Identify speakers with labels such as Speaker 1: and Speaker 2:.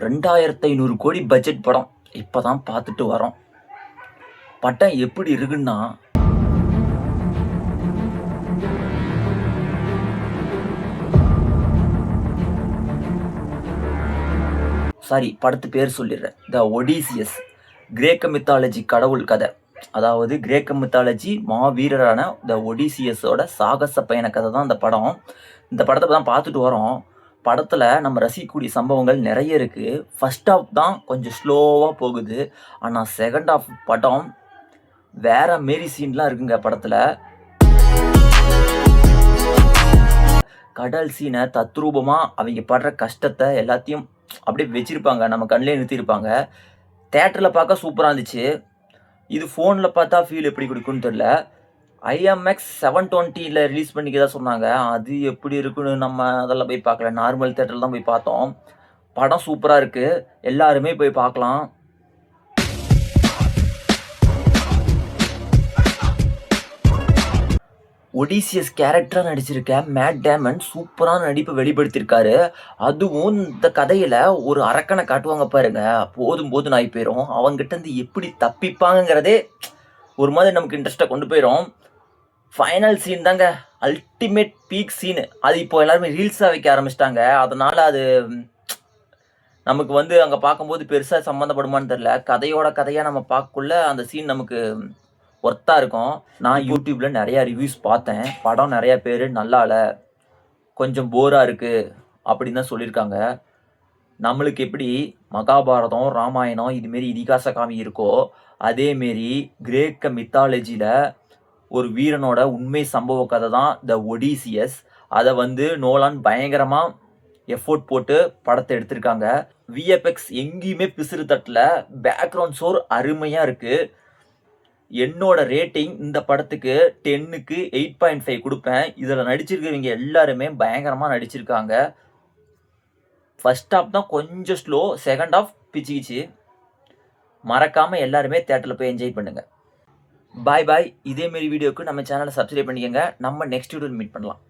Speaker 1: 2500 கோடி பட்ஜெட் படம் இப்பதான் பார்த்துட்டு வரோம். படம் எப்படி இருக்குன்னா, சாரி படத்து பேர் சொல்லிடுறேன். த ஒடிசியஸ். கிரேக்க மித்தாலஜி கடவுள் கதை. அதாவது கிரேக்க மித்தாலஜி மாவீரரான த ஒடிசியஸோட சாகச பயண கதை தான் இந்த படம். இந்த படத்தை தான் பார்த்துட்டு வரோம். படத்தில் நம்ம ரசிக்கக்கூடிய சம்பவங்கள் நிறைய இருக்குது. ஃபர்ஸ்ட் ஹாஃப் தான் கொஞ்சம் ஸ்லோவாக போகுது. ஆனால் செகண்ட் ஹாஃப் படம் வேற மாரி சீன்லாம் இருக்குங்க படத்தில். கடல் சீனை தத்ரூபமாக அவங்க படுற கஷ்டத்தை எல்லாத்தையும் அப்படியே வச்சுருப்பாங்க, நம்ம கண்ணிலே நிறுத்தியிருப்பாங்க. தேட்டரில் பார்க்க சூப்பராக இருந்துச்சு. இது ஃபோனில் பார்த்தா ஃபீல் எப்படி கொடுக்குன்னு தெரில. IMX 720ல் ரிலீஸ் பண்ணிக்கதான் சொன்னாங்க. அது எப்படி இருக்குன்னு நம்ம அதெல்லாம் போய் பார்க்கல. நார்மல் தேட்டரில் தான் போய் பார்த்தோம். படம் சூப்பராக இருக்குது, எல்லாருமே போய் பார்க்கலாம். ஒடிசியஸ் கேரக்டராக நடிச்சிருக்க மேட் டேமன் சூப்பரான நடிப்பை வெளிப்படுத்தியிருக்காரு. அதுவும் இந்த கதையில் ஒரு அரக்கனை காட்டுவாங்க பாருங்க, போதும் போதும் ஆகி போயிடும். அவங்ககிட்ட இருந்து எப்படி தப்பிப்பாங்கிறதே ஒரு மாதிரி நமக்கு இன்ட்ரெஸ்ட்டாக கொண்டு போயிடும். ஃபைனல் சீன் தாங்க அல்டிமேட் பீக் சீனு. அது இப்போ எல்லாருமே ரீல்ஸாக வைக்க ஆரம்பிச்சிட்டாங்க. அதனால் அது நமக்கு வந்து அங்கே பார்க்கும்போது பெருசாக சம்மந்தப்படுமான்னு தெரில. கதையோட கதையாக நம்ம பார்க்கக்குள்ள அந்த சீன் நமக்கு ஒர்த்தாக இருக்கும். நான் யூடியூப்பில் நிறையா ரிவ்யூஸ் பார்த்தேன். படம் நிறையா பேர் நல்லா இல்லை, கொஞ்சம் போராக இருக்குது அப்படின்னு தான் சொல்லியிருக்காங்க. நம்மளுக்கு எப்படி மகாபாரதம், ராமாயணம் இதுமாரி இதிகாச காமி இருக்கோ, அதேமாரி கிரேக்க மித்தாலஜியில் ஒரு வீரனோட உண்மை சம்பவ கதை தான் த ஒடிசியஸ். அதை வந்து நோலான் பயங்கரமாக எஃபோர்ட் போட்டு படத்தை எடுத்திருக்காங்க. VFX எங்கேயுமே பிசுறு தட்டில், பேக்ரவுண்ட் ஸ்கோர் அருமையாக இருக்குது. என்னோட ரேட்டிங் இந்த படத்துக்கு 10க்கு 8.5 கொடுப்பேன். இதில் நடிச்சிருக்கிறவங்க எல்லாருமே பயங்கரமாக நடிச்சிருக்காங்க. ஃபர்ஸ்ட் ஹாஃப் தான் கொஞ்சம் ஸ்லோ, செகண்ட் ஹாஃப் பிச்சுக்கிச்சு. மறக்காமல் எல்லாருமே தேட்டரில் போய் என்ஜாய் பண்ணுங்கள். பாய் பாய். இதேமாரி வீடியோக்கு நம்ம சேனலை சப்ஸ்கிரைப் பண்ணிக்கோங்க. நம்ம நெக்ஸ்ட் வீடியோவில் மீட் பண்ணலாம்.